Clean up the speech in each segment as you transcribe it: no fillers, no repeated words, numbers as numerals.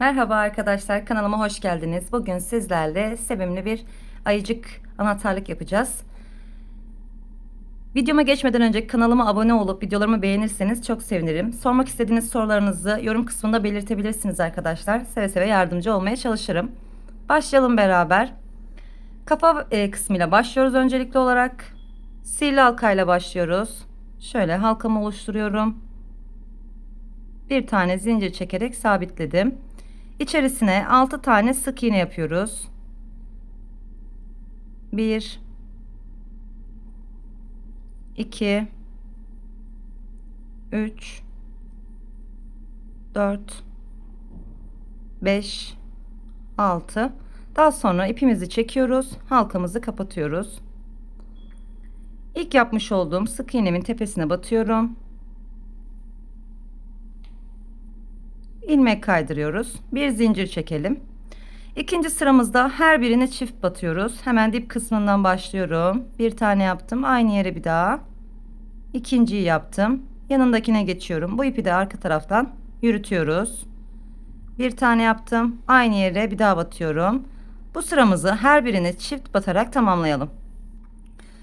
Merhaba arkadaşlar, kanalıma hoş geldiniz. Bugün sizlerle sevimli bir ayıcık anahtarlık yapacağız. Videoma geçmeden önce kanalıma abone olup videolarımı beğenirseniz çok sevinirim. Sormak istediğiniz sorularınızı yorum kısmında belirtebilirsiniz arkadaşlar. Seve seve yardımcı olmaya çalışırım. Başlayalım beraber. Kafa kısmıyla başlıyoruz öncelikli olarak. Sihirli halkayla başlıyoruz. Şöyle halkamı oluşturuyorum. Bir tane zincir çekerek sabitledim. İçerisine 6 tane sık iğne yapıyoruz. 1 2 3 4 5 6. Daha sonra ipimizi çekiyoruz, halkamızı kapatıyoruz. İlk yapmış olduğum sık iğnemin tepesine batıyorum. İlmek kaydırıyoruz. Bir zincir çekelim. İkinci sıramızda her birine çift batıyoruz. Hemen dip kısmından başlıyorum. Bir tane yaptım. Aynı yere bir daha. İkinciyi yaptım. Yanındakine geçiyorum. Bu ipi de arka taraftan yürütüyoruz. Bir tane yaptım. Aynı yere bir daha batıyorum. Bu sıramızı her birine çift batarak tamamlayalım.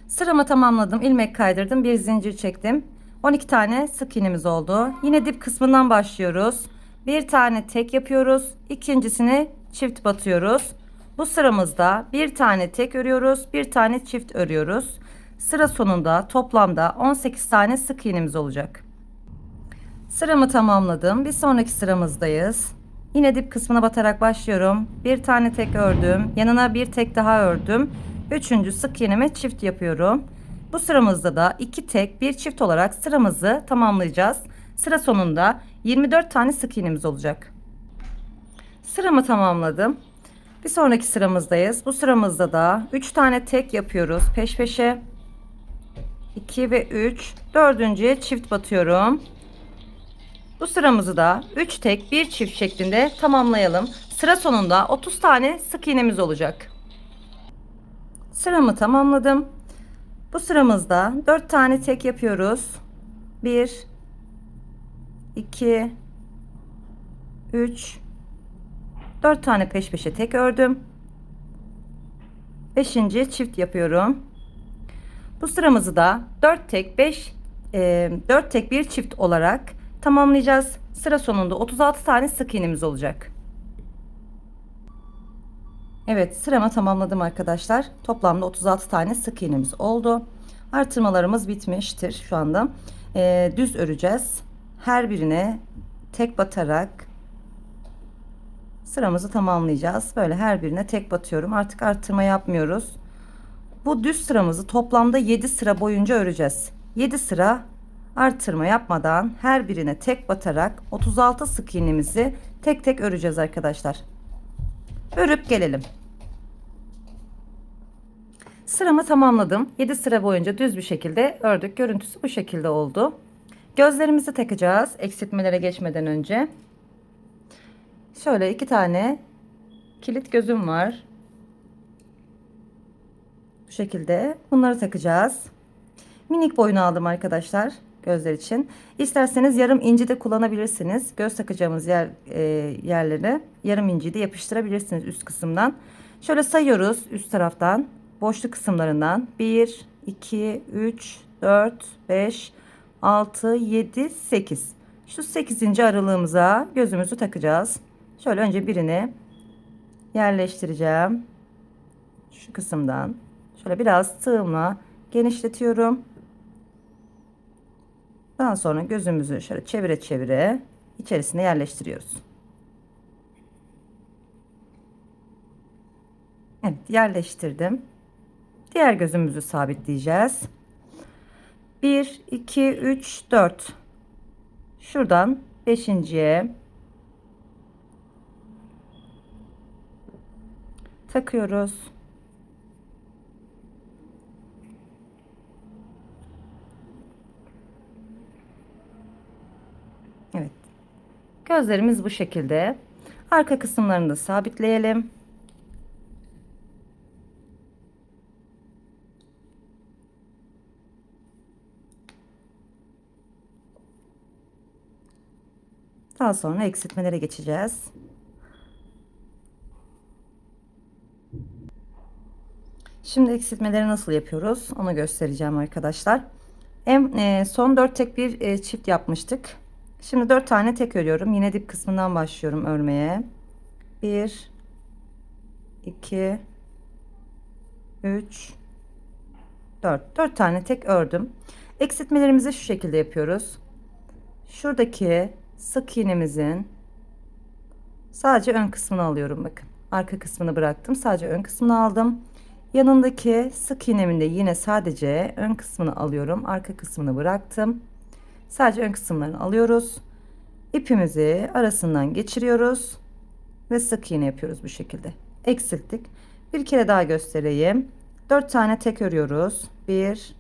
Sıramı tamamladım. İlmek kaydırdım. Bir zincir çektim. 12 tane sık iğnemiz oldu. Yine dip kısmından başlıyoruz. Bir tane tek yapıyoruz. İkincisini çift batıyoruz. Bu sıramızda bir tane tek örüyoruz. Bir tane çift örüyoruz. Sıra sonunda toplamda 18 tane sık iğnemiz olacak. Sıramı tamamladım. Bir sonraki sıramızdayız. Yine dip kısmına batarak başlıyorum. Bir tane tek ördüm. Yanına bir tek daha ördüm. Üçüncü sık iğneme çift yapıyorum. Bu sıramızda da iki tek bir çift olarak sıramızı tamamlayacağız. Sıra sonunda 24 tane sık iğnemiz olacak. Sıramı tamamladım. Bir sonraki sıramızdayız. Bu sıramızda da 3 tane tek yapıyoruz peş peşe. 2 ve 3. Dördüncüye çift batıyorum. Bu sıramızı da 3 tek bir çift şeklinde tamamlayalım. Sıra sonunda 30 tane sık iğnemiz olacak. Sıramı tamamladım. Bu sıramızda 4 tane tek yapıyoruz. 1 2 3 4 tane peş peşe tek ördüm. 5. çift yapıyorum. Bu sıramızı da 4 tek 4 tek bir çift olarak tamamlayacağız. Sıra sonunda 36 tane sık iğnemiz olacak. Evet, sıramı tamamladım arkadaşlar. Toplamda 36 tane sık iğnemiz oldu. Artırmalarımız bitmiştir şu anda. Düz öreceğiz. Her birine tek batarak sıramızı tamamlayacağız. Böyle her birine tek batıyorum. Artık artırma yapmıyoruz. Bu düz sıramızı toplamda 7 sıra boyunca öreceğiz. 7 sıra artırma yapmadan her birine tek batarak 36 sık iğnemizi tek tek öreceğiz arkadaşlar. Örüp gelelim. Sıramı tamamladım. 7 sıra boyunca düz bir şekilde ördük. Görüntüsü bu şekilde oldu. Gözlerimizi takacağız eksiltmelere geçmeden önce. Şöyle 2 tane kilit gözüm var. Bu şekilde bunları takacağız. Minik boyunu aldım arkadaşlar gözler için. İsterseniz yarım inci de kullanabilirsiniz. Göz takacağımız yerlere yarım inci de yapıştırabilirsiniz üst kısımdan. Şöyle sayıyoruz üst taraftan. Boşluk kısımlarından 1 2 3 4 5 6 7 8. Şu 8. aralığımıza gözümüzü takacağız. Şöyle önce birini yerleştireceğim. Şu kısımdan. Şöyle biraz tığımla genişletiyorum. Daha sonra gözümüzü şöyle çevire çevire içerisine yerleştiriyoruz. Evet, yerleştirdim. Diğer gözümüzü sabitleyeceğiz. 1 2 3 4. Şuradan 5.'ye takıyoruz. Evet. Gözlerimiz bu şekilde. Arka kısımlarını da sabitleyelim. Daha sonra eksiltmelere geçeceğiz. Şimdi eksiltmeleri nasıl yapıyoruz onu göstereceğim arkadaşlar. Son 4 tek bir çift yapmıştık. Şimdi 4 tane tek örüyorum. Yine dip kısmından başlıyorum örmeye. 1 2 3 4 tane tek ördüm. Eksiltmelerimizi şu şekilde yapıyoruz. Şuradaki sık iğnemizin sadece ön kısmını alıyorum, bakın. Arka kısmını bıraktım. Sadece ön kısmını aldım. Yanındaki sık iğnemin de yine sadece ön kısmını alıyorum. Arka kısmını bıraktım. Sadece ön kısımlarını alıyoruz. İpimizi arasından geçiriyoruz ve sık iğne yapıyoruz bu şekilde. Eksilttik. Bir kere daha göstereyim. 4 tane tek örüyoruz. 1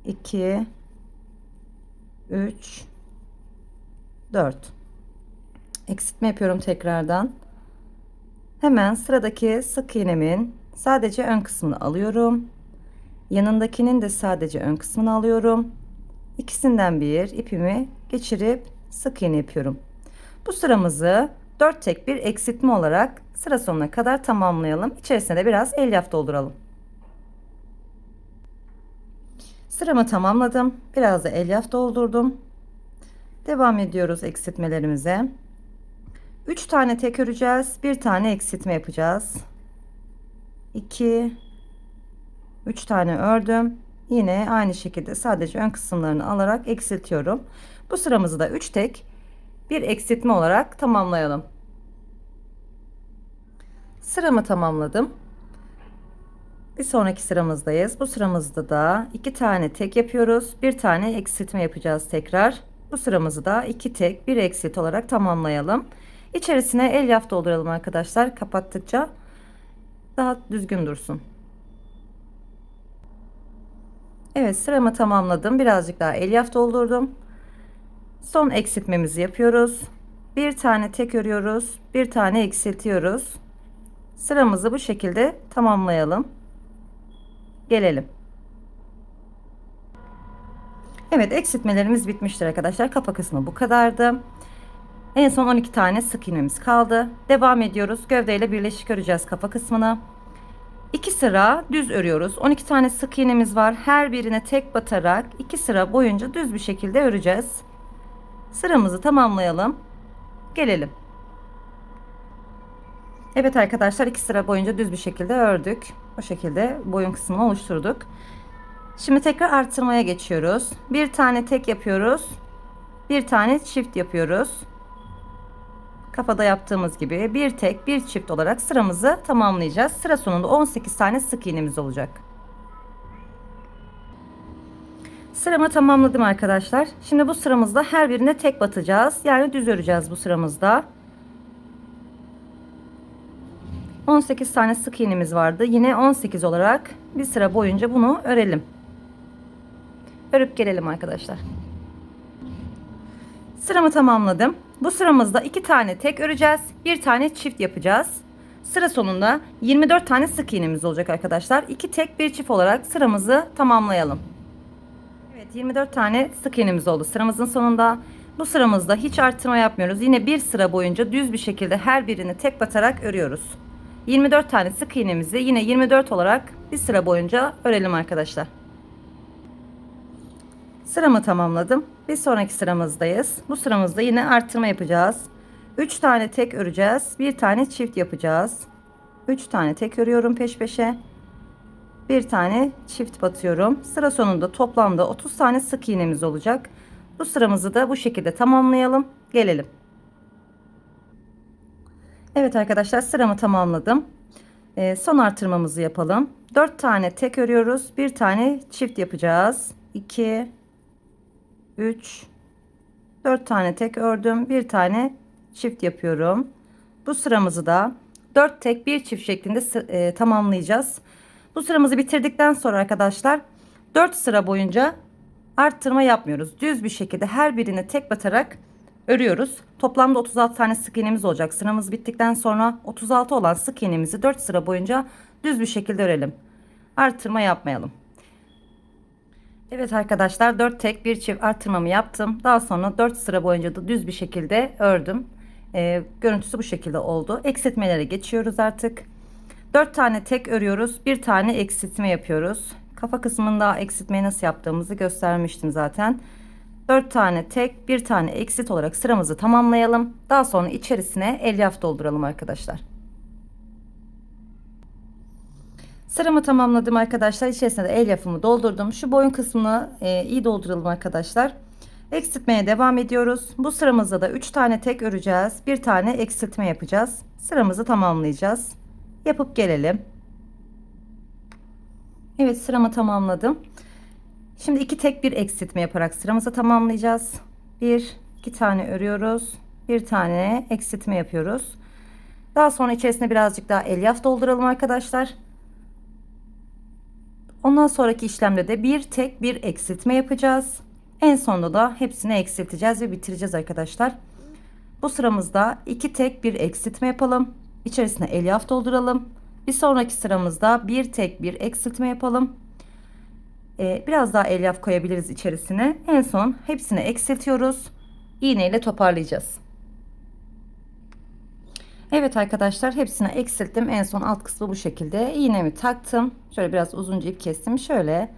2 3 4. Eksiltme yapıyorum tekrardan. Hemen sıradaki sık iğnemin sadece ön kısmını alıyorum. Yanındakinin de sadece ön kısmını alıyorum. İkisinden bir ipimi geçirip sık iğne yapıyorum. Bu sıramızı 4 tek bir eksiltme olarak sıra sonuna kadar tamamlayalım. İçerisine de biraz elyaf dolduralım. Sıramı tamamladım. Biraz da elyaf doldurdum. Devam ediyoruz eksiltmelerimize. 3 tane tek öreceğiz. Bir tane eksiltme yapacağız. 2 3 tane ördüm. Yine aynı şekilde sadece ön kısımlarını alarak eksiltiyorum. Bu sıramızı da 3 tek bir eksiltme olarak tamamlayalım. Sıramı tamamladım. Bir sonraki sıramızdayız. Bu sıramızda da 2 tane tek yapıyoruz. Bir tane eksiltme yapacağız tekrar. Bu sıramızı da 2 tek bir eksilt olarak tamamlayalım. İçerisine elyaf dolduralım arkadaşlar. Kapattıkça daha düzgün dursun. Evet, sıramı tamamladım. Birazcık daha elyaf doldurdum. Son eksiltmemizi yapıyoruz. Bir tane tek örüyoruz. Bir tane eksiltiyoruz. Sıramızı bu şekilde tamamlayalım. Gelelim. Evet, eksiltmelerimiz bitmiştir arkadaşlar. Kafa kısmı bu kadardı. En son 12 tane sık iğnemiz kaldı. Devam ediyoruz. Gövdeyle birleşik öreceğiz kafa kısmını. 2 sıra düz örüyoruz. 12 tane sık iğnemiz var. Her birine tek batarak 2 sıra boyunca düz bir şekilde öreceğiz. Sıramızı tamamlayalım. Gelelim. Evet arkadaşlar, 2 sıra boyunca düz bir şekilde ördük. Bu şekilde boyun kısmını oluşturduk. Şimdi tekrar artırmaya geçiyoruz. Bir tane tek yapıyoruz. Bir tane çift yapıyoruz. Kafada yaptığımız gibi bir tek bir çift olarak sıramızı tamamlayacağız. Sıra sonunda 18 tane sık iğnemiz olacak. Sıramı tamamladım arkadaşlar. Şimdi bu sıramızda her birine tek batacağız. Yani düz öreceğiz bu sıramızda. 18 tane sık iğnemiz vardı. Yine 18 olarak bir sıra boyunca bunu örelim. Örüp gelelim arkadaşlar. Sıramı tamamladım. Bu sıramızda 2 tane tek öreceğiz. Bir tane çift yapacağız. Sıra sonunda 24 tane sık iğnemiz olacak arkadaşlar. 2 tek bir çift olarak sıramızı tamamlayalım. Evet, 24 tane sık iğnemiz oldu sıramızın sonunda. Bu sıramızda hiç artırma yapmıyoruz. Yine bir sıra boyunca düz bir şekilde her birini tek batarak örüyoruz. 24 tane sık iğnemizi yine 24 olarak bir sıra boyunca örelim arkadaşlar. Sıramı tamamladım. Bir sonraki sıramızdayız. Bu sıramızda yine artırma yapacağız. 3 tane tek öreceğiz. Bir tane çift yapacağız. 3 tane tek örüyorum peş peşe. Bir tane çift batıyorum. Sıra sonunda toplamda 30 tane sık iğnemiz olacak. Bu sıramızı da bu şekilde tamamlayalım. Gelelim. Evet arkadaşlar, sıramı tamamladım. Son artırmamızı yapalım. 4 tane tek örüyoruz. Bir tane çift yapacağız. 2 3 4 tane tek ördüm. Bir tane çift yapıyorum. Bu sıramızı da 4 tek bir çift şeklinde tamamlayacağız. Bu sıramızı bitirdikten sonra arkadaşlar 4 sıra boyunca arttırma yapmıyoruz. Düz bir şekilde her birine tek batarak örüyoruz. Toplamda 36 tane sık iğnemiz olacak. Sıramız bittikten sonra 36 olan sık iğnemizi 4 sıra boyunca düz bir şekilde örelim. Artırma yapmayalım. Evet arkadaşlar, 4 tek bir çift artırmamı yaptım. Daha sonra 4 sıra boyunca da düz bir şekilde ördüm. Görüntüsü bu şekilde oldu. Eksiltmelere geçiyoruz artık. 4 tane tek örüyoruz. Bir tane eksiltme yapıyoruz. Kafa kısmında eksiltmeyi nasıl yaptığımızı göstermiştim zaten. 4 tane tek, bir tane eksit olarak sıramızı tamamlayalım. Daha sonra içerisine elyaf dolduralım arkadaşlar. Sıramı tamamladım arkadaşlar. İçerisine de elyafımı doldurdum. Şu boyun kısmını iyi dolduralım arkadaşlar. Eksiltmeye devam ediyoruz. Bu sıramızda da 3 tane tek öreceğiz. Bir tane eksiltme yapacağız. Sıramızı tamamlayacağız. Yapıp gelelim. Evet, sıramı tamamladım. Şimdi 2 tek bir eksiltme yaparak sıramızı tamamlayacağız. 2 tane örüyoruz. Bir tane eksiltme yapıyoruz. Daha sonra içerisine birazcık daha elyaf dolduralım arkadaşlar. Ondan sonraki işlemde de bir tek bir eksiltme yapacağız. En sonunda da hepsini eksilteceğiz ve bitireceğiz arkadaşlar. Bu sıramızda 2 tek bir eksiltme yapalım. İçerisine elyaf dolduralım. Bir sonraki sıramızda bir tek bir eksiltme yapalım. Biraz daha elyaf koyabiliriz içerisine. En son hepsini eksiltiyoruz. İğne ile toparlayacağız. Evet arkadaşlar, hepsini eksilttim. En son alt kısmı bu şekilde. İğnemi taktım. Şöyle biraz uzunca ip kestim. Şöyle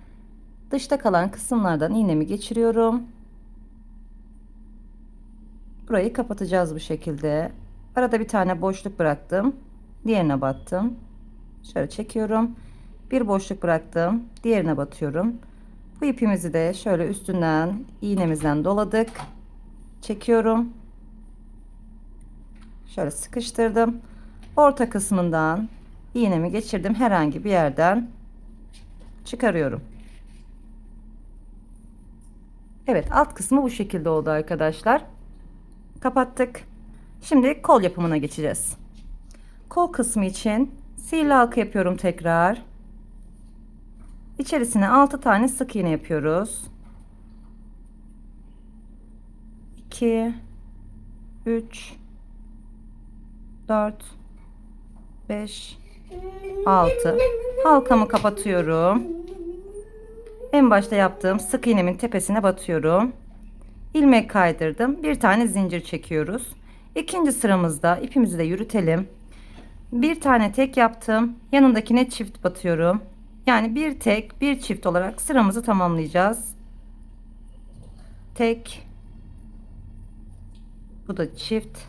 dışta kalan kısımlardan iğnemi geçiriyorum. Burayı kapatacağız bu şekilde. Arada bir tane boşluk bıraktım. Diğerine battım. Şöyle çekiyorum. Bir boşluk bıraktım. Diğerine batıyorum. Bu ipimizi de şöyle üstünden iğnemizden doladık. Çekiyorum. Şöyle sıkıştırdım. Orta kısmından iğnemi geçirdim. Herhangi bir yerden çıkarıyorum. Evet, alt kısmı bu şekilde oldu arkadaşlar. Kapattık. Şimdi kol yapımına geçeceğiz. Kol kısmı için sihirli halka yapıyorum tekrar. İçerisine 6 tane sık iğne yapıyoruz. 2 3 4 5 6 halkamı kapatıyorum. En başta yaptığım sık iğnemin tepesine batıyorum. İlmek kaydırdım. Bir tane zincir çekiyoruz. İkinci sıramızda ipimizi de yürütelim. Bir tane tek yaptım. Yanındakine çift batıyorum. Yani bir tek bir çift olarak sıramızı tamamlayacağız. Tek, bu da çift,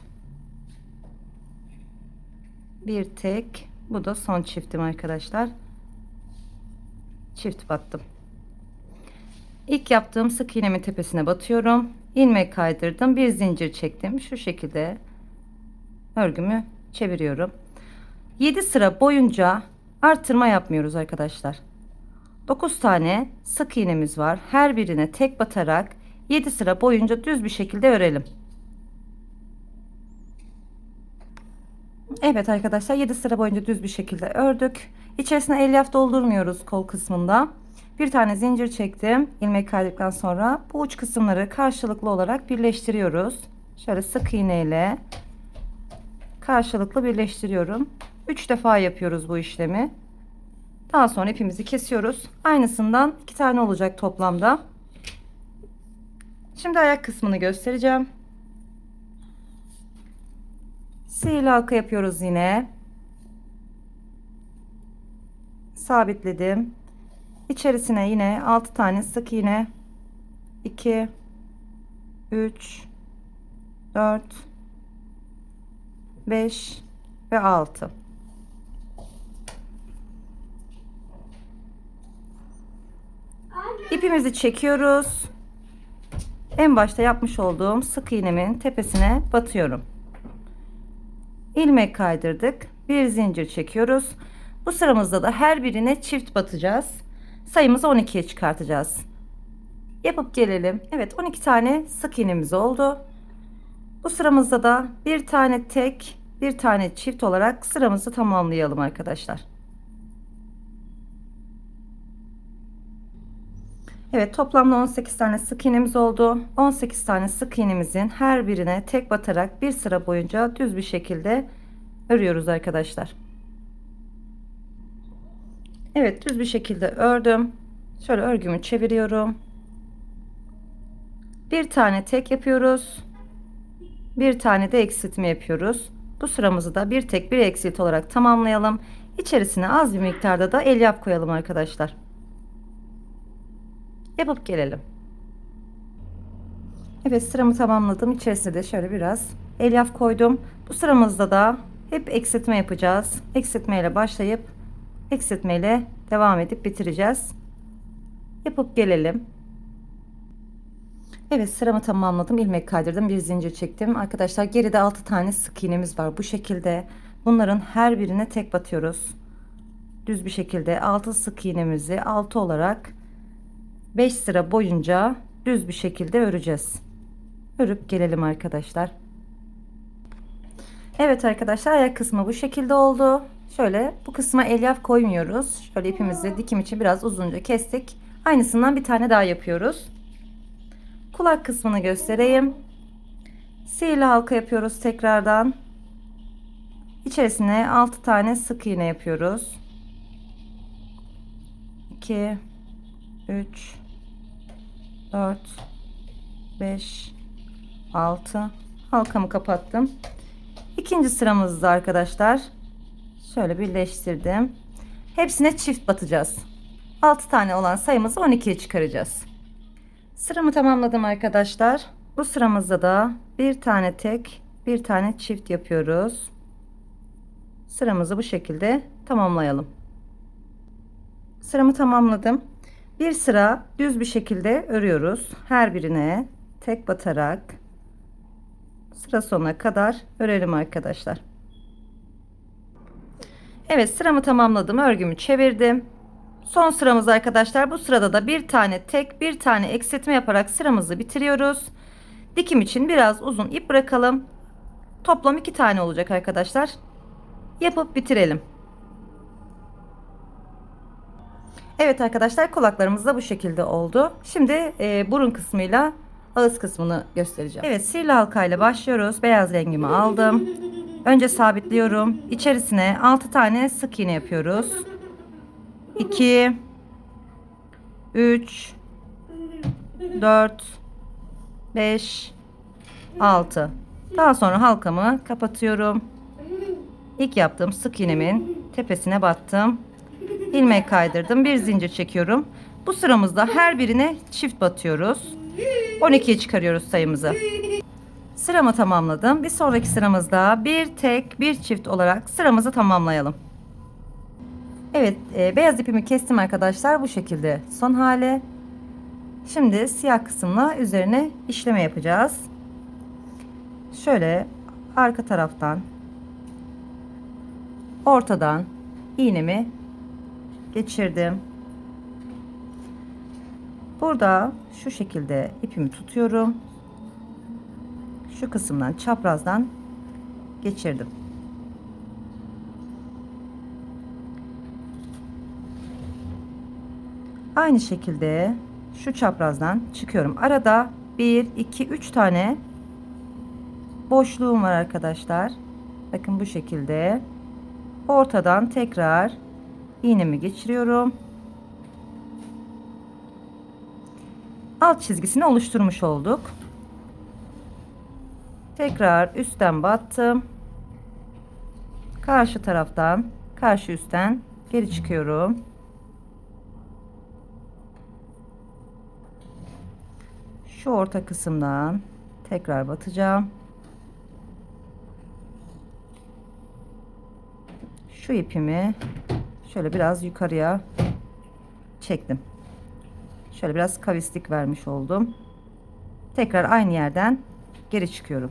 bir tek, bu da son çiftim arkadaşlar. Çift battım. İlk yaptığım sık iğnemin tepesine batıyorum. İlmek kaydırdım. Bir zincir çektim. Şu şekilde örgümü çeviriyorum. 7 sıra boyunca artırma yapmıyoruz arkadaşlar. 9 tane sık iğnemiz var. Her birine tek batarak 7 sıra boyunca düz bir şekilde örelim. Evet arkadaşlar, 7 sıra boyunca düz bir şekilde ördük. İçerisine elyaf doldurmuyoruz kol kısmında. Bir tane zincir çektim. İlmek kaydıktan sonra bu uç kısımları karşılıklı olarak birleştiriyoruz. Şöyle sık iğne ile karşılıklı birleştiriyorum. 3 defa yapıyoruz bu işlemi. Daha sonra ipimizi kesiyoruz. Aynısından 2 tane olacak toplamda. Şimdi ayak kısmını göstereceğim. Sihirli halka yapıyoruz yine. Sabitledim. İçerisine yine 6 tane sık iğne. 2 3 4 5 ve 6. İpimizi çekiyoruz. En başta yapmış olduğum sık iğnemin tepesine batıyorum. İlmek kaydırdık. Bir zincir çekiyoruz. Bu sıramızda da her birine çift batacağız. Sayımızı 12'ye çıkartacağız. Yapıp gelelim. Evet, 12 tane sık iğnemiz oldu. Bu sıramızda da bir tane tek, bir tane çift olarak sıramızı tamamlayalım arkadaşlar. Evet, toplamda 18 tane sık iğnemiz oldu. 18 tane sık iğnemizin her birine tek batarak bir sıra boyunca düz bir şekilde örüyoruz arkadaşlar. Evet, düz bir şekilde ördüm. Şöyle örgümü çeviriyorum. Bir tane tek yapıyoruz. Bir tane de eksiltme yapıyoruz. Bu sıramızı da bir tek bir eksilt olarak tamamlayalım. İçerisine az bir miktarda da elyaf koyalım arkadaşlar. Yapıp gelelim. Evet, sıramı tamamladım. İçerisine de şöyle biraz elyaf koydum. Bu sıramızda da hep eksiltme yapacağız. Eksiltme ile başlayıp eksiltme ile devam edip bitireceğiz. Yapıp gelelim. Evet, sıramı tamamladım. İlmek kaydırdım. Bir zincir çektim. Arkadaşlar geride 6 tane sık iğnemiz var. Bu şekilde bunların her birine tek batıyoruz. Düz bir şekilde 6 sık iğnemizi 6 olarak 5 sıra boyunca düz bir şekilde öreceğiz. Örüp gelelim arkadaşlar. Evet arkadaşlar, ayak kısmı bu şekilde oldu. Şöyle bu kısma elyaf koymuyoruz. Şöyle ipimizi dikim için biraz uzunca kestik. Aynısından bir tane daha yapıyoruz. Kulak kısmını göstereyim. Sihirli halka yapıyoruz tekrardan. İçerisine 6 tane sık iğne yapıyoruz. 2 3 4 5 6 halkamı kapattım. İkinci sıramızda arkadaşlar şöyle birleştirdim. Hepsine çift batacağız. 6 tane olan sayımızı 12'ye çıkaracağız. Sıramı tamamladım arkadaşlar. Bu sıramızda da bir tane tek, bir tane çift yapıyoruz. Sıramızı bu şekilde tamamlayalım. Sıramı tamamladım. Bir sıra düz bir şekilde örüyoruz. Her birine tek batarak sıra sonuna kadar örelim arkadaşlar. Evet, sıramı tamamladım. Örgümü çevirdim. Son sıramız arkadaşlar. Bu sırada da bir tane tek, bir tane eksiltme yaparak sıramızı bitiriyoruz. Dikim için biraz uzun ip bırakalım. Toplam 2 tane olacak arkadaşlar. Yapıp bitirelim. Evet arkadaşlar, kulaklarımız da bu şekilde oldu. Şimdi burun kısmıyla ağız kısmını göstereceğim. Evet, sihirli halka ile başlıyoruz. Beyaz rengimi aldım. Önce sabitliyorum. İçerisine 6 tane sık iğne yapıyoruz. 2 3 4 5 6. Daha sonra halkamı kapatıyorum. İlk yaptığım sık iğnemin tepesine battım. İlmek kaydırdım. Bir zincir çekiyorum. Bu sıramızda her birine çift batıyoruz. 12'ye çıkarıyoruz sayımızı. Sıramı tamamladım. Bir sonraki sıramızda bir tek bir çift olarak sıramızı tamamlayalım. Evet, beyaz ipimi kestim arkadaşlar. Bu şekilde son hale. Şimdi siyah kısımla üzerine işleme yapacağız. Şöyle arka taraftan, ortadan iğnemi geçirdim. Burada şu şekilde ipimi tutuyorum. Şu kısımdan, çaprazdan geçirdim. Aynı şekilde şu çaprazdan çıkıyorum. Arada 1 2 3 tane boşluğum var arkadaşlar. Bakın bu şekilde ortadan tekrar iğnemi geçiriyorum. Alt çizgisini oluşturmuş olduk. Tekrar üstten battım. Karşı taraftan, karşı üstten geri çıkıyorum. Şu orta kısımdan tekrar batacağım. Şu ipimi şöyle biraz yukarıya çektim. Şöyle biraz kavislik vermiş oldum. Tekrar aynı yerden geri çıkıyorum.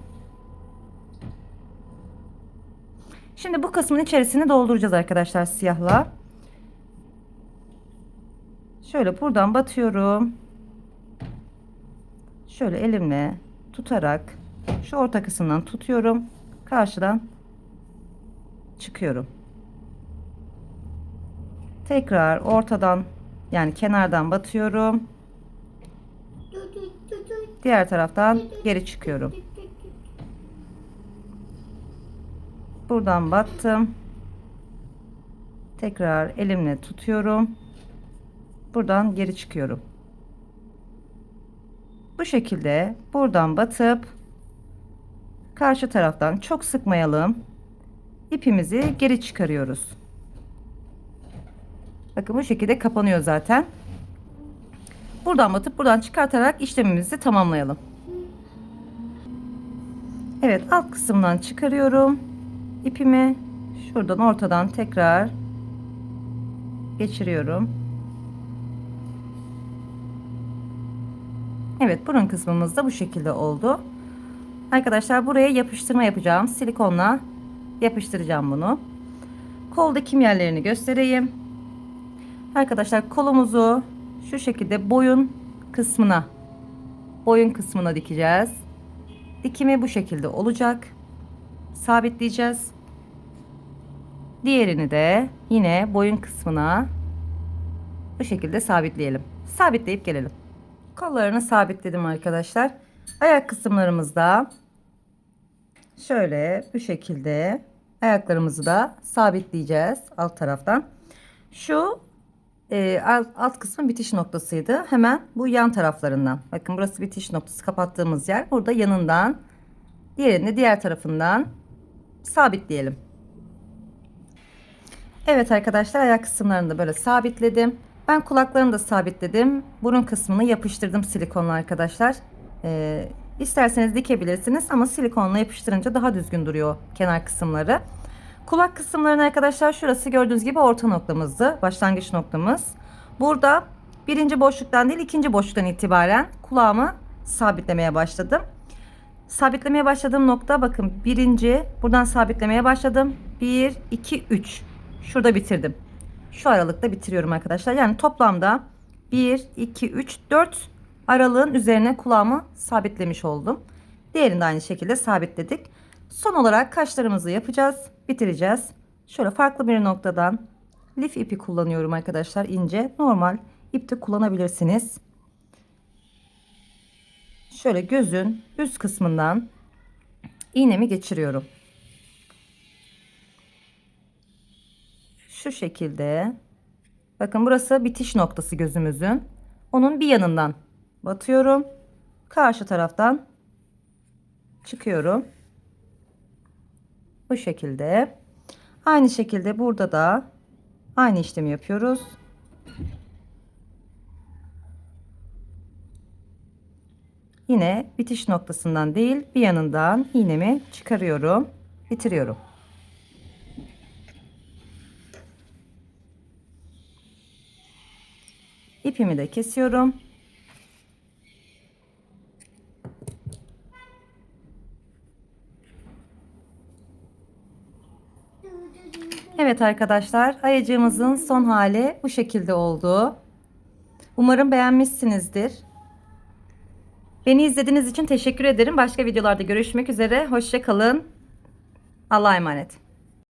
Şimdi bu kısmın içerisini dolduracağız arkadaşlar siyahla. Şöyle buradan batıyorum. Şöyle elimle tutarak şu orta kısımdan tutuyorum. Karşıdan çıkıyorum. Tekrar ortadan, yani kenardan batıyorum. Diğer taraftan geri çıkıyorum. Buradan battım. Tekrar elimle tutuyorum. Buradan geri çıkıyorum. Bu şekilde buradan batıp karşı taraftan, çok sıkmayalım. ipimizi geri çıkarıyoruz. Bakın bu şekilde kapanıyor zaten. Buradan batıp buradan çıkartarak işlemimizi tamamlayalım. Evet, alt kısımdan çıkarıyorum ipimi. Şuradan ortadan tekrar geçiriyorum. Evet, burun kısmımız da bu şekilde oldu. Arkadaşlar buraya yapıştırma yapacağım. Silikonla yapıştıracağım bunu. Kol dikim yerlerini göstereyim. Arkadaşlar kolumuzu şu şekilde boyun kısmına dikeceğiz. Dikimi bu şekilde olacak. Sabitleyeceğiz. Diğerini de yine boyun kısmına bu şekilde sabitleyelim. Sabitleyip gelelim. Kollarını sabitledim arkadaşlar. Ayak kısımlarımızda şöyle bu şekilde ayaklarımızı da sabitleyeceğiz alt taraftan. Şu alt kısmın bitiş noktasıydı. Hemen bu yan taraflarından. Bakın burası bitiş noktası, kapattığımız yer. Burada yanından, diğerini diğer tarafından sabitleyelim. Evet arkadaşlar, ayak kısımlarını da böyle sabitledim. Ben kulaklarını da sabitledim. Burun kısmını yapıştırdım silikonla arkadaşlar. İsterseniz dikebilirsiniz ama silikonla yapıştırınca daha düzgün duruyor kenar kısımları. Kulak kısımlarını arkadaşlar, şurası gördüğünüz gibi orta noktamızdı. Başlangıç noktamız. Burada birinci boşluktan değil, ikinci boşluktan itibaren kulağımı sabitlemeye başladım. Sabitlemeye başladığım nokta, bakın birinci, buradan sabitlemeye başladım. 1, 2, 3. Şurada bitirdim. Şu aralıkta bitiriyorum arkadaşlar. Yani toplamda 1, 2, 3, 4 aralığın üzerine kulağımı sabitlemiş oldum. Diğerini de aynı şekilde sabitledik. Son olarak kaşlarımızı yapacağız. Bitireceğiz. Şöyle farklı bir noktadan lif ipi kullanıyorum arkadaşlar. İnce. Normal ip de kullanabilirsiniz. Şöyle gözün üst kısmından iğnemi geçiriyorum. Şu şekilde. Bakın burası bitiş noktası gözümüzün. Onun bir yanından batıyorum. Karşı taraftan çıkıyorum. Bu şekilde. Aynı şekilde burada da aynı işlemi yapıyoruz. Yine bitiş noktasından değil, bir yanından iğnemi çıkarıyorum. Bitiriyorum. İpimi de kesiyorum. Evet arkadaşlar, ayıcığımızın son hali bu şekilde oldu. Umarım beğenmişsinizdir. Beni izlediğiniz için teşekkür ederim. Başka videolarda görüşmek üzere. Hoşça kalın. Allah'a emanet.